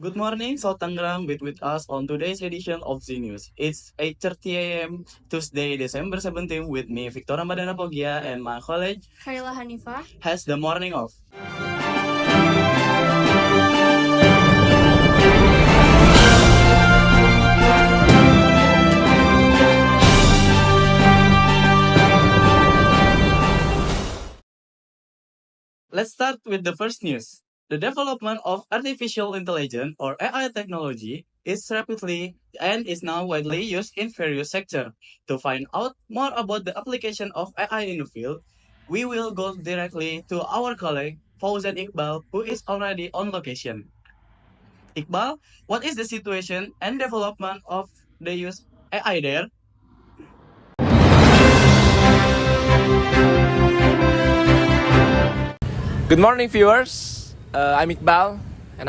Good morning, South Tangerang. With us on today's edition of Z News. It's 8:30 a.m. Tuesday, December 17th, with me, Victor Ramadana Pogia, and my colleague Khairila Hanifah has the morning off. Let's start with the first news. The development of artificial intelligence or AI technology is rapidly and is now widely used in various sectors. To find out more about the application of AI in the field, we will go directly to our colleague Fauzan Iqbal, who is already on location. Iqbal, what is the situation and development of the use AI there? Good morning, viewers. I'm Iqbal, and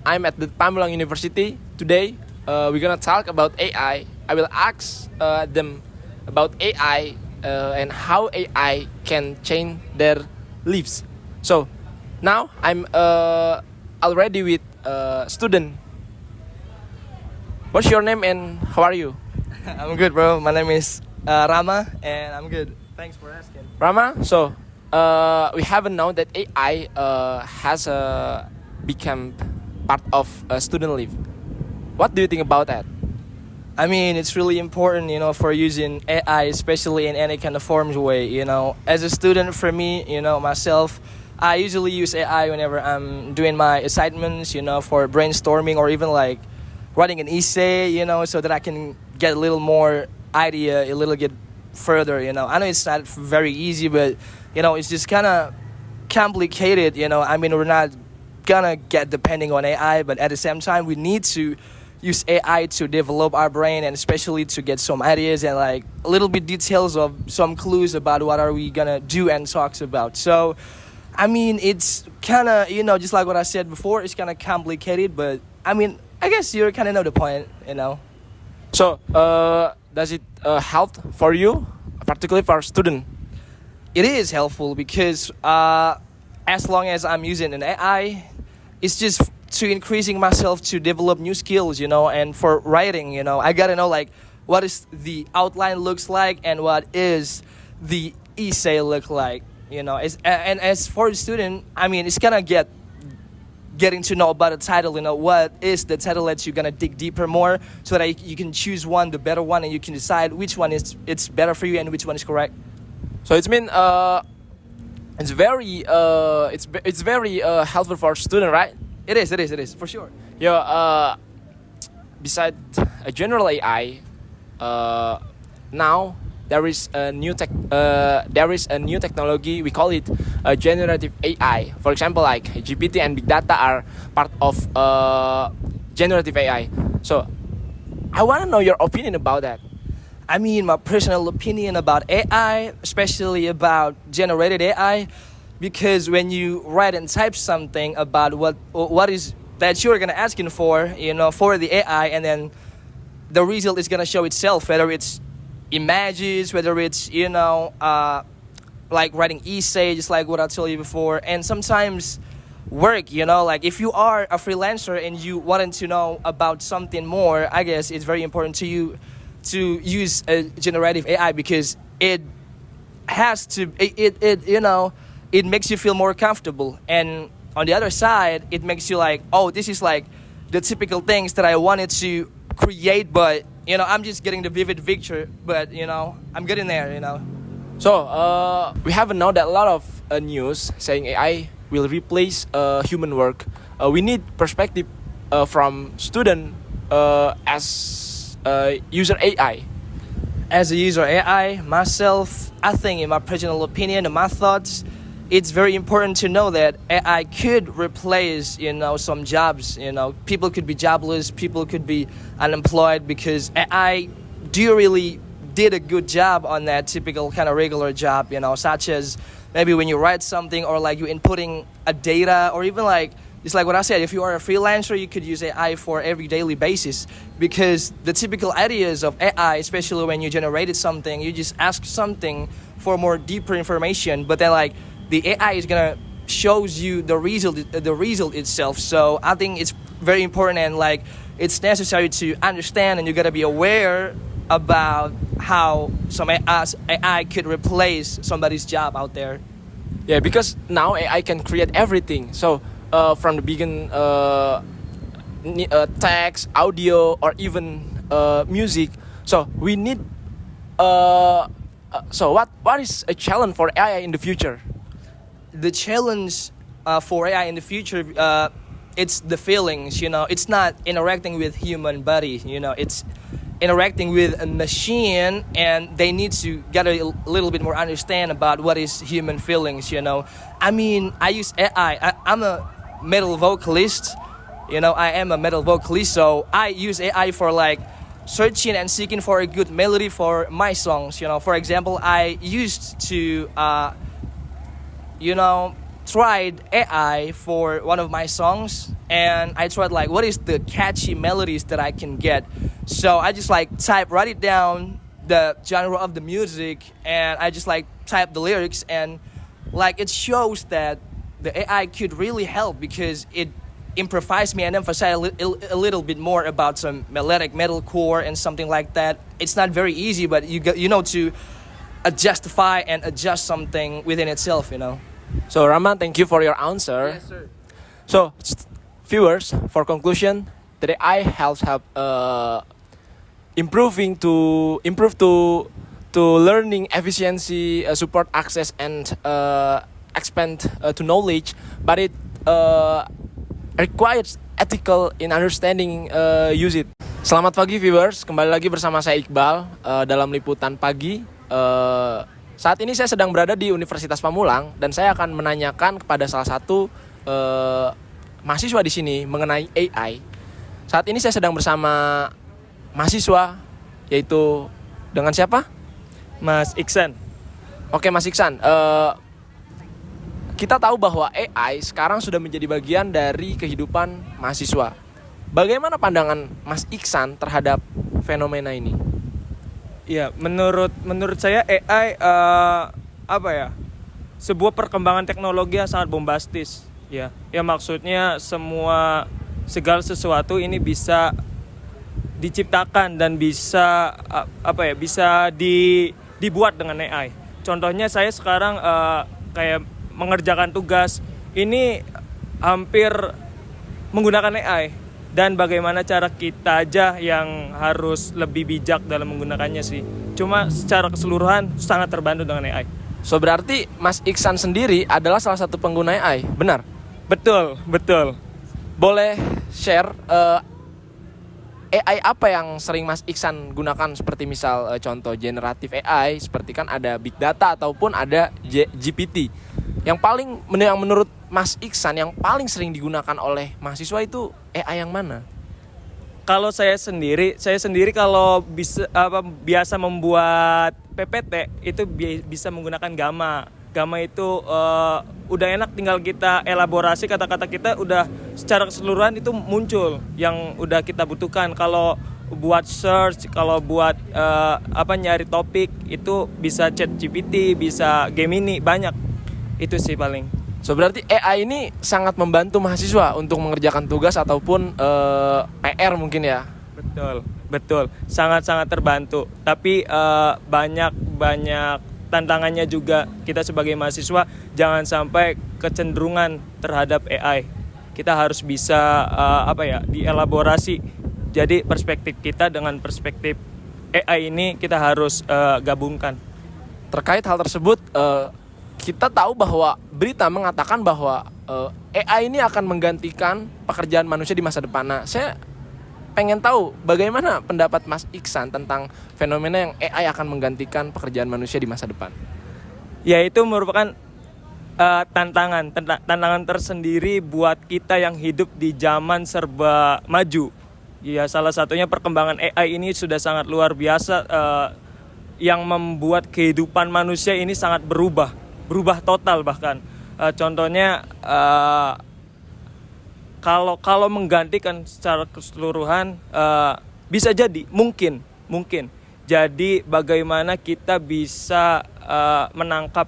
I'm at the Pamulang University. Today, we're gonna talk about AI. I will ask them about AI and how AI can change their lives. So, now I'm already with student. What's your name and how are you? I'm good, bro. My name is Rama, and I'm good. Thanks for asking. Rama. So, we haven't known that AI has become part of student life. What do you think about that? I mean, it's really important, for using AI, especially in any kind of forms way. As a student, for me, myself, I usually use AI whenever I'm doing my assignments, for brainstorming or even like writing an essay, so that I can get a little more idea, a little get further. I know it's not very easy, but it's just kind of complicated. I mean, we're not gonna get depending on AI, but at the same time, we need to use AI to develop our brain and especially to get some ideas and like a little bit details of some clues about what are we gonna do and talks about. So, I mean, it's kind of just like what I said before, it's kind of complicated, but I mean, I guess you kind of know the point. So, does it help for you, particularly for student? It is helpful because as long as I'm using an AI, it's just to increasing myself to develop new skills, and for writing, I gotta know like what is the outline looks like and what is the essay look like, and as for the student, I mean, it's gonna getting to know about the title, what is the title that you're gonna dig deeper more so that you can choose one, the better one, and you can decide which one is it's better for you and which one is correct. So it means it's very helpful for student, right? It is for sure. Yeah. Besides a general AI, now there is a new technology. We call it generative AI. For example, like GPT and big data are part of generative AI. So I want to know your opinion about that. I mean, my personal opinion about AI, especially about generated AI, because when you write and type something about what is that you're gonna asking for, for the AI, and then the result is gonna show itself, whether it's images, whether it's like writing essay, just like what I told you before, and sometimes work, like if you are a freelancer and you wanted to know about something more, I guess it's very important to you to use a generative AI because it has to it makes you feel more comfortable, and on the other side it makes you like, oh, this is like the typical things that I wanted to create, but I'm just getting the vivid picture, but I'm getting there. So we haven't known that a lot of news saying AI will replace human work. We need perspective from student as user AI. As a user AI myself, I think in my personal opinion and my thoughts, it's very important to know that AI could replace some jobs. People could be jobless, people could be unemployed because AI really did a good job on that typical kind of regular job, such as maybe when you write something or like you inputting a data, or even like it's like what I said, if you are a freelancer, you could use AI for every daily basis, because the typical ideas of AI, especially when you generated something, you just ask something for more deeper information, but then like the AI is gonna shows you the result itself. So I think it's very important, and like it's necessary to understand, and you gotta be aware about how some AI could replace somebody's job out there. Yeah, because now AI can create everything. So from the beginning, text, audio, or even music. So we need. So what is a challenge for AI in the future? The challenge for AI in the future, it's the feelings. It's not interacting with human body. It's interacting with a machine, and they need to get a little bit more understand about what is human feelings. I mean, I use AI. I'm a metal vocalist. I am a metal vocalist, so I use AI for like searching and seeking for a good melody for my songs. For example, I used to tried AI for one of my songs, and I tried like what is the catchy melodies that I can get. So I just like write it down, the genre of the music, and I just like type the lyrics, and like it shows that the AI could really help because it improvise me and emphasize a little bit more about some melodic metalcore and something like that. It's not very easy, but you know to justify and adjust something within itself. So Rahman, thank you for your answer. Yes, sir. So viewers, for conclusion, the AI help improve to learning efficiency, support access, and expand to knowledge, but it requires ethical in understanding use it. Selamat pagi viewers, kembali lagi bersama saya Iqbal dalam liputan pagi. Saat ini saya sedang berada di Universitas Pamulang dan saya akan menanyakan kepada salah satu mahasiswa di sini mengenai AI. Saat ini saya sedang bersama mahasiswa, yaitu dengan siapa? Mas Iksan. Oke, Mas Iksan. Kita tahu bahwa AI sekarang sudah menjadi bagian dari kehidupan mahasiswa. Bagaimana pandangan Mas Iksan terhadap fenomena ini? Ya, menurut saya AI sebuah perkembangan teknologi yang sangat bombastis. Ya maksudnya segala sesuatu ini bisa diciptakan dan bisa dibuat dengan AI. Contohnya saya sekarang kayak mengerjakan tugas ini hampir menggunakan AI, dan bagaimana cara kita aja yang harus lebih bijak dalam menggunakannya sih. Cuma secara keseluruhan sangat terbantu dengan AI. So berarti Mas Iksan sendiri adalah salah satu pengguna AI, benar? Betul. Boleh share AI apa yang sering Mas Iksan gunakan, seperti misal contoh generatif AI, seperti kan ada big data ataupun ada GPT. Yang menurut Mas Iksan yang paling sering digunakan oleh mahasiswa itu AI yang mana? Kalau saya sendiri kalau biasa membuat PPT itu bisa menggunakan Gamma. Gamma itu udah enak, tinggal kita elaborasi kata-kata kita udah secara keseluruhan itu muncul yang udah kita butuhkan. Kalau buat search, kalau buat nyari topik itu bisa ChatGPT, bisa Gemini, banyak. Itu sih paling. So berarti AI ini sangat membantu mahasiswa untuk mengerjakan tugas ataupun PR mungkin ya? Betul. Sangat-sangat terbantu. Tapi banyak tantangannya juga. Kita sebagai mahasiswa jangan sampai kecenderungan terhadap AI. Kita harus bisa dielaborasi. Jadi perspektif kita dengan perspektif AI ini kita harus gabungkan. Terkait hal tersebut, kita tahu bahwa berita mengatakan bahwa AI ini akan menggantikan pekerjaan manusia di masa depan. Nah, saya pengen tahu bagaimana pendapat Mas Iksan tentang fenomena yang AI akan menggantikan pekerjaan manusia di masa depan. Ya, itu merupakan tantangan tersendiri buat kita yang hidup di zaman serba maju. Ya, salah satunya perkembangan AI ini sudah sangat luar biasa, yang membuat kehidupan manusia ini sangat berubah total bahkan. Contohnya kalau menggantikan secara keseluruhan bisa jadi mungkin. Jadi bagaimana kita bisa menangkap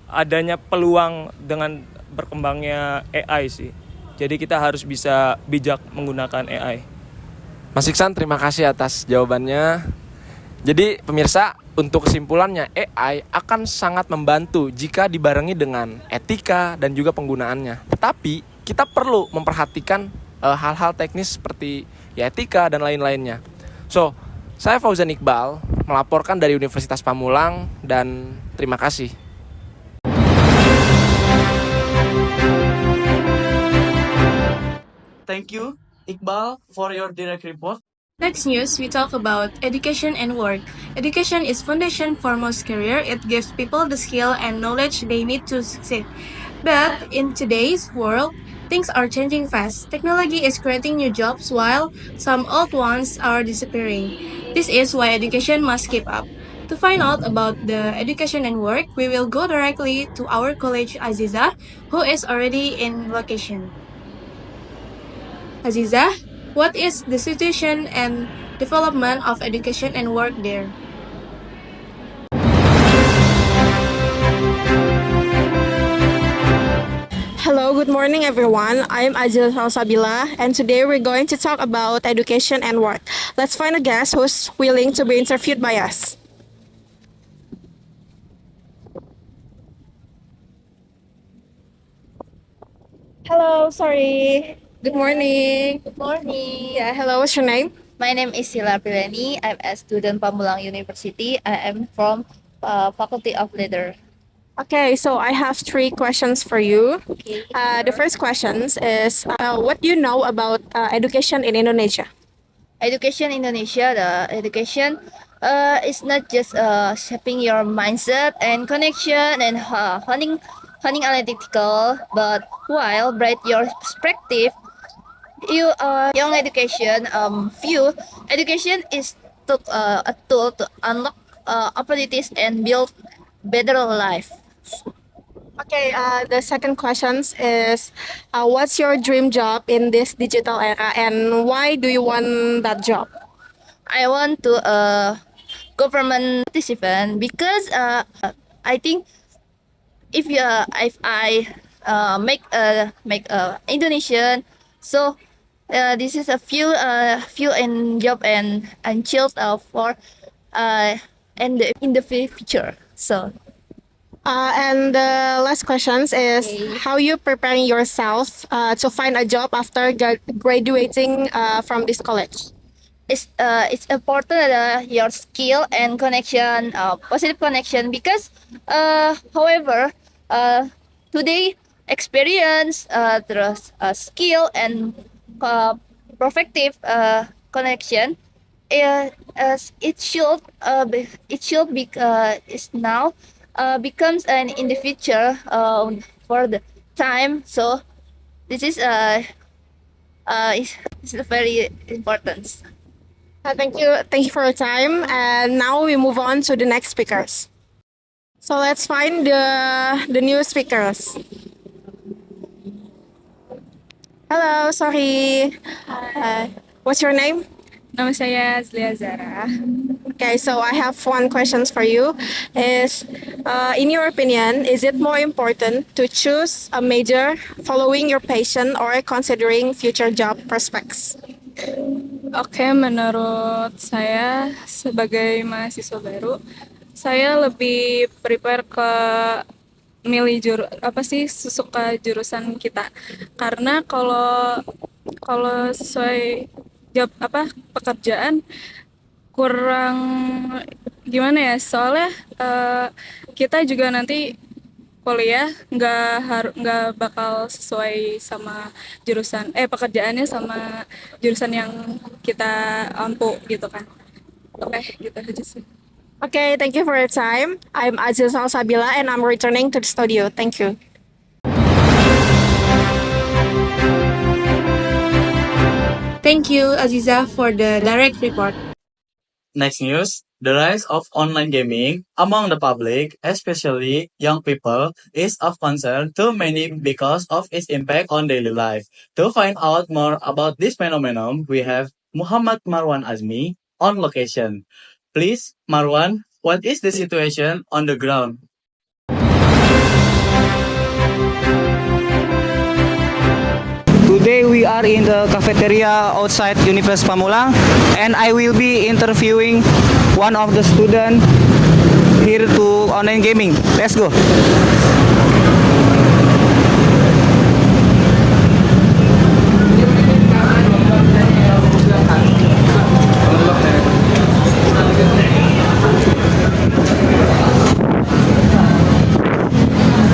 adanya peluang dengan berkembangnya AI sih. Jadi kita harus bisa bijak menggunakan AI. Mas Iksan, terima kasih atas jawabannya. Jadi pemirsa, untuk kesimpulannya, AI akan sangat membantu jika dibarengi dengan etika dan juga penggunaannya. Tetapi kita perlu memperhatikan hal-hal teknis seperti ya etika dan lain-lainnya. So, saya Fauzan Iqbal melaporkan dari Universitas Pamulang dan terima kasih. Thank you, Iqbal, for your direct report. Next news, we talk about education and work. Education is foundation for most career. It gives people the skill and knowledge they need to succeed. But in today's world, things are changing fast. Technology is creating new jobs while some old ones are disappearing. This is why education must keep up. To find out about the education and work, we will go directly to our colleague Aziza, who is already in location. Aziza, what is the situation and development of education and work there? Hello, good morning everyone. I'm Ajil Salsabila and today we're going to talk about education and work. Let's find a guest who's willing to be interviewed by us. Hello, sorry. Good morning. Good morning. Yeah, hello, what's your name? My name is Sila Prileni. I'm a student Pamulang University. I am from Faculty of Leather. Okay, so I have three questions for you. Okay. The first question is what do you know about education in Indonesia? Education Indonesia, the education is not just shaping your mindset and connection and honing analytical, but while bright your perspective, you young education view education is a tool to unlock opportunities and build better life. Okay, the second question is what's your dream job in this digital era and why do you want that job? I want to government participant because I think if I make Indonesian, so this is a few and job and child for and in the future. So And the last question is Okay. how you preparing yourself to find a job after graduating from this college? it's important your skill and connection, positive connection because however today experience terus skill and perfective connection it should be is now becomes an in the future for the time, so this is very important. Thank you for your time. And now we move on to the next speakers. So let's find the new speakers. Hello, sorry. What's your name? Nama saya Zlia Zara. Okay, so I have one question for you. Is in your opinion, is it more important to choose a major following your passion or considering future job prospects? Oke, menurut saya sebagai mahasiswa baru, saya lebih prepare ke milih suka jurusan kita. Karena kalau sesuai job pekerjaan kurang gimana ya, soalnya kita juga nanti kuliah nggak bakal sesuai sama jurusan pekerjaannya sama jurusan yang kita ampu gitu kan. Oke, gitu aja sih. Okay, thank you for your time. I'm Aziz Salsabila and I'm returning to the studio. Thank you. Thank you, Aziza, for the direct report. Next news, the rise of online gaming among the public, especially young people, is of concern to many because of its impact on daily life. To find out more about this phenomenon, we have Muhammad Marwan Azmi on location. Please, Marwan, what is the situation on the ground? Today we are in the cafeteria outside Universitas Pamulang, and I will be interviewing one of the students here to online gaming. Let's go.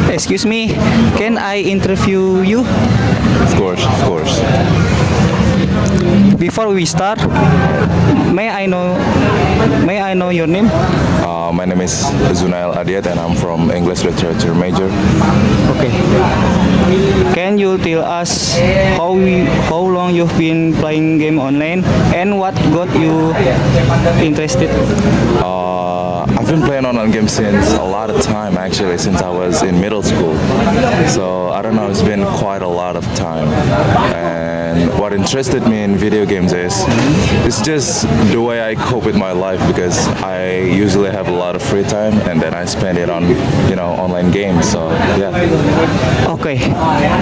Excuse me, can I interview you? Of course, of course. Before we start, may I know your name? My name is Zunail Adiat and I'm from English Literature major. Okay. Can you tell us how long you've been playing game online and what got you interested? I've been playing online games since a lot of time actually, since I was in middle school. So I don't know, it's been quite a lot of time. And what interested me in video games is it's just the way I cope with my life because I usually have a lot of free time and then I spend it on, online games. So yeah. Okay,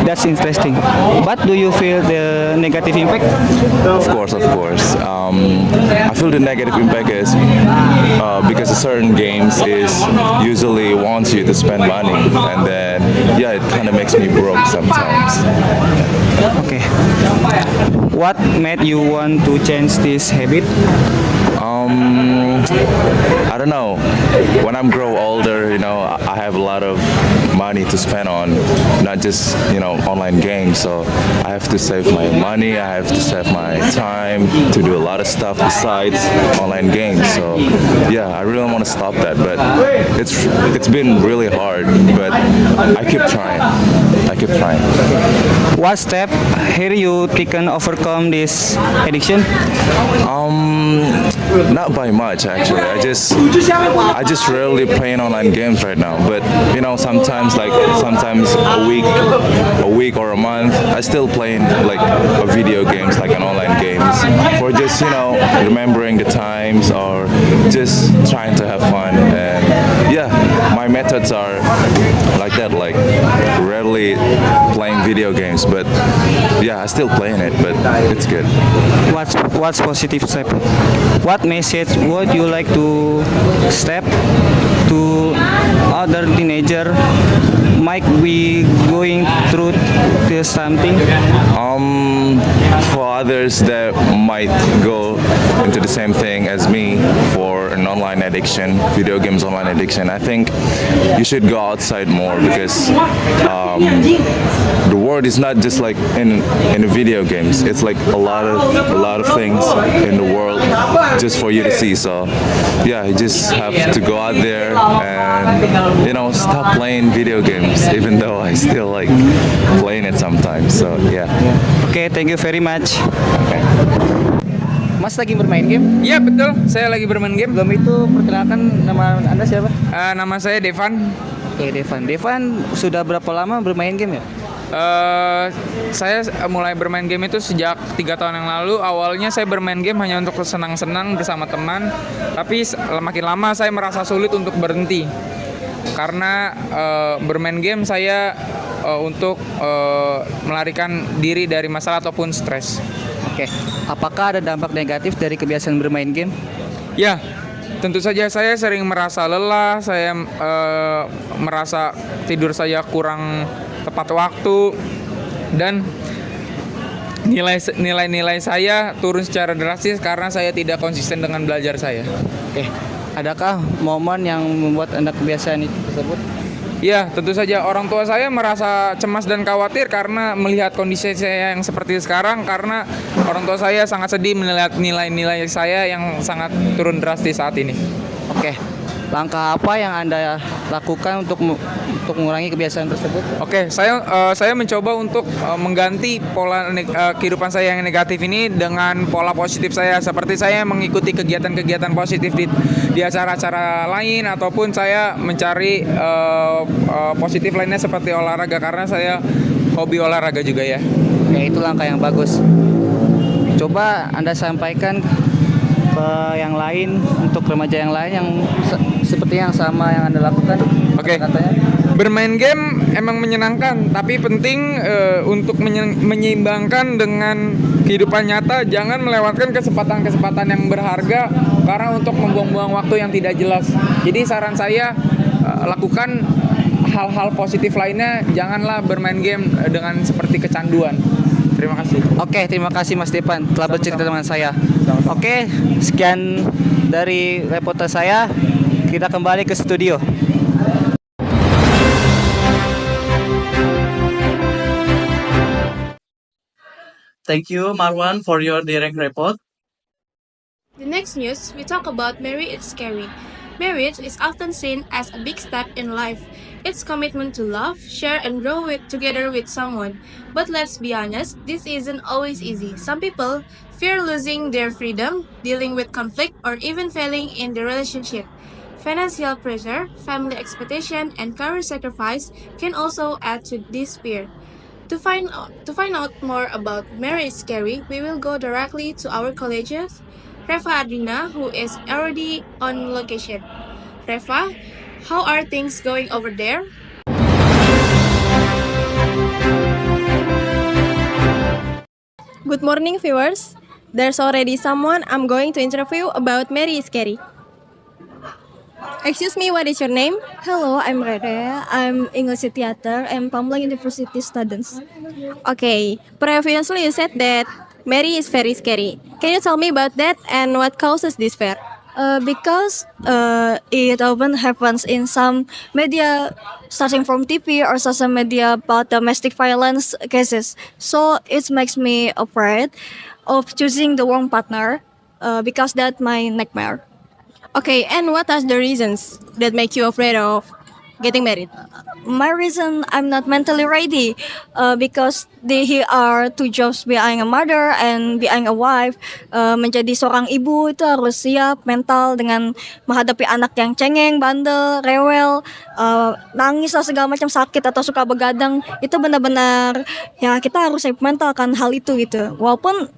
that's interesting. But do you feel the negative impact? Of course, of course. I feel the negative impact is because certain games is usually wants you to spend money, and then it kind of makes me broke sometimes. Okay. What made you want to change this habit? I don't know. When I'm grow older, I have a lot of money to spend on, not just online games. So I have to save my money. I have to save my time to do a lot of stuff besides online games. So I really want to stop that, but it's been really hard. But I keep trying. What step have you taken overcome this addiction? Not by much actually. I just rarely playing online games right now. But sometimes a week or a month, I still playing like a video games, like an online games, for just remembering the times or just trying to have fun. And my methods are like that, like rarely playing video games, but I still playing it, but it's good. What's positive step? What message would you like to step to other teenager might be going through this something? For others that might go into the same thing as me for an online addiction, video games online addiction, I think you should go outside more because the world is not just like in the video games. It's like a lot of things in the world just for you to see. So you just have to go out there and stop playing video games, even though I still like playing it sometimes. So Okay, thank you very much. Okay. Mas lagi bermain game? Iya betul, saya lagi bermain game. Belum itu perkenalkan nama Anda siapa? Nama saya Devan. Oke, Devan. Devan sudah berapa lama bermain game ya? Saya mulai bermain game itu sejak 3 tahun yang lalu. Awalnya saya bermain game hanya untuk senang-senang bersama teman, tapi makin lama saya merasa sulit untuk berhenti karena bermain game saya untuk melarikan diri dari masalah ataupun stres. Oke, apakah ada dampak negatif dari kebiasaan bermain game? Ya, tentu saja saya sering merasa lelah, saya merasa tidur saya kurang tepat waktu, dan nilai-nilai saya turun secara drastis karena saya tidak konsisten dengan belajar saya. Oke, adakah momen yang membuat Anda kebiasaan itu tersebut? Ya, tentu saja orang tua saya merasa cemas dan khawatir karena melihat kondisi saya yang seperti sekarang, karena orang tua saya sangat sedih melihat nilai-nilai saya yang sangat turun drastis saat ini. Oke, langkah apa yang Anda lakukan untuk mengurangi kebiasaan tersebut? Oke, saya mencoba untuk mengganti pola kehidupan saya yang negatif ini dengan pola positif saya, seperti saya mengikuti kegiatan-kegiatan positif di acara-acara lain, ataupun saya mencari positif lainnya seperti olahraga, karena saya hobi olahraga juga ya. Ya, itu langkah yang bagus. Coba Anda sampaikan ke yang lain, untuk remaja yang lain yang seperti yang sama yang Anda lakukan. Oke. Bermain game emang menyenangkan, tapi penting untuk menyeimbangkan dengan kehidupan nyata. Jangan melewatkan kesempatan-kesempatan yang berharga karena untuk membuang-buang waktu yang tidak jelas. Jadi saran saya lakukan hal-hal positif lainnya, janganlah bermain game dengan seperti kecanduan. Terima kasih. Oke, terima kasih Mas Depan telah bercerita dengan saya. Oke, sekian dari reporter saya. Kita kembali ke studio. Thank you, Marwan, for your direct report. The next news, we talk about marriage is scary. Marriage is often seen as a big step in life. It's commitment to love, share, and grow together with someone. But let's be honest, this isn't always easy. Some people fear losing their freedom, dealing with conflict, or even failing in the relationship. Financial pressure, family expectation, and career sacrifice can also add to this fear. To find out more about Marriage is Scary, we will go directly to our colleges. Reva Adrina, who is already on location. Reva, how are things going over there? Good morning, viewers. There's already someone I'm going to interview about Marriage is Scary. Excuse me, what is your name? Hello, I'm Rere. I'm English theater and Pamulang University students. Okay, previously you said that Mary is very scary. Can you tell me about that and what causes this fear? Because it often happens in some media, starting from TV or social media about domestic violence cases. So it makes me afraid of choosing the wrong partner because that's my nightmare. Okay, and what are the reasons that make you afraid of getting married? My reason I'm not mentally ready because here are two jobs, being a mother and being a wife. Menjadi seorang ibu itu harus siap mental dengan menghadapi anak yang cengeng, bandel, rewel, nangis lah segala macam, sakit atau suka begadang. Itu benar-benar ya kita harus siap mental kan hal itu gitu. Walaupun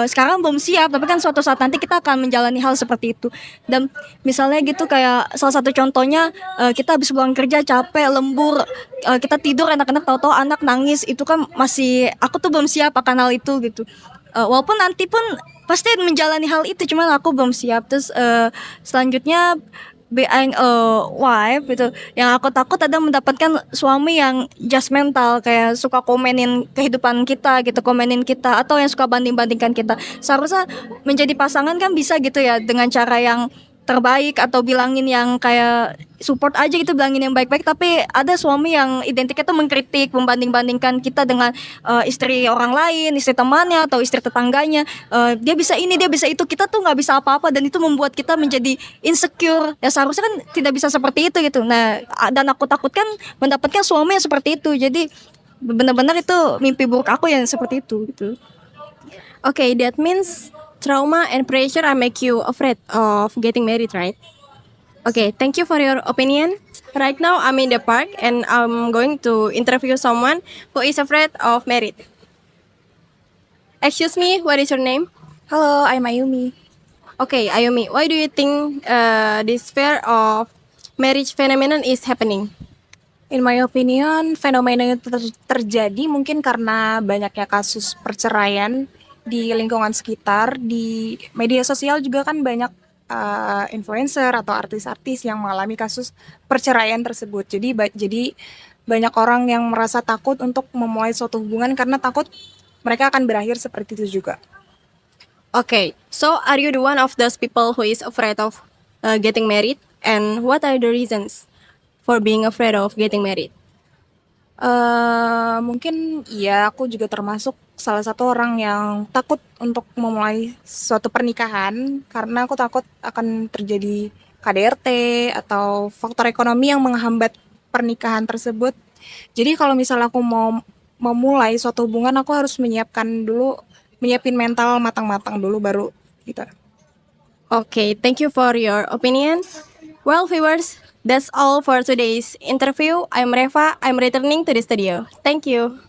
sekarang belum siap, tapi kan suatu saat nanti kita akan menjalani hal seperti itu. Dan misalnya gitu kayak salah satu contohnya kita habis pulang kerja capek, lembur, kita tidur enak-enak, tahu-tahu anak nangis, itu kan masih aku tuh belum siap akan hal itu gitu. Walaupun nanti pun pasti menjalani hal itu, cuman aku belum siap. Terus selanjutnya being a wife gitu, yang aku takut ada mendapatkan suami yang judgmental, kayak suka komenin kehidupan kita gitu, komenin kita, atau yang suka banding-bandingkan kita. Seharusnya menjadi pasangan kan bisa gitu ya, dengan cara yang terbaik atau bilangin yang kayak support aja gitu, bilangin yang baik-baik. Tapi ada suami yang identiknya tuh mengkritik, membanding-bandingkan kita dengan istri orang lain, istri temannya atau istri tetangganya. Dia bisa ini, dia bisa itu, kita tuh nggak bisa apa-apa, dan itu membuat kita menjadi insecure. Ya seharusnya kan tidak bisa seperti itu gitu. Nah, dan aku takutkan mendapatkan suami yang seperti itu. Jadi benar-benar itu mimpi buruk aku yang seperti itu gitu. Okay, that means trauma and pressure make you afraid of getting married, right? Okay, thank you for your opinion. Right now, I'm in the park and I'm going to interview someone who is afraid of married. Excuse me, what is your name? Hello, I'm Ayumi. Okay, Ayumi, why do you think this fear of marriage phenomenon is happening? In my opinion, fenomena itu terjadi mungkin karena banyaknya kasus perceraian di lingkungan sekitar. Di media sosial juga kan banyak influencer atau artis-artis yang mengalami kasus perceraian tersebut. Jadi banyak orang yang merasa takut untuk memulai suatu hubungan karena takut mereka akan berakhir seperti itu juga. Okay, so are you the one of those people who is afraid of getting married? And what are the reasons for being afraid of getting married? Mungkin iya, aku juga termasuk salah satu orang yang takut untuk memulai suatu pernikahan karena aku takut akan terjadi KDRT atau faktor ekonomi yang menghambat pernikahan tersebut. Jadi kalau misalnya aku mau memulai suatu hubungan, aku harus menyiapin mental matang-matang dulu baru gitu. Okay, thank you for your opinion. Well, viewers, that's all for today's interview. I'm Reva. I'm returning to the studio. Thank you.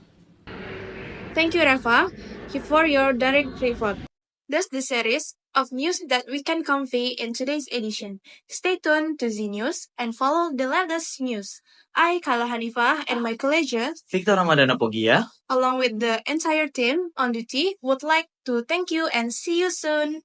Thank you, Reva, for your direct report. That's the series of news that we can convey in today's edition. Stay tuned to Z News and follow the latest news. I, Kala Hanifah, and my colleagues, Victor Ramadana Pogia. along with the entire team on duty, would like to thank you and see you soon.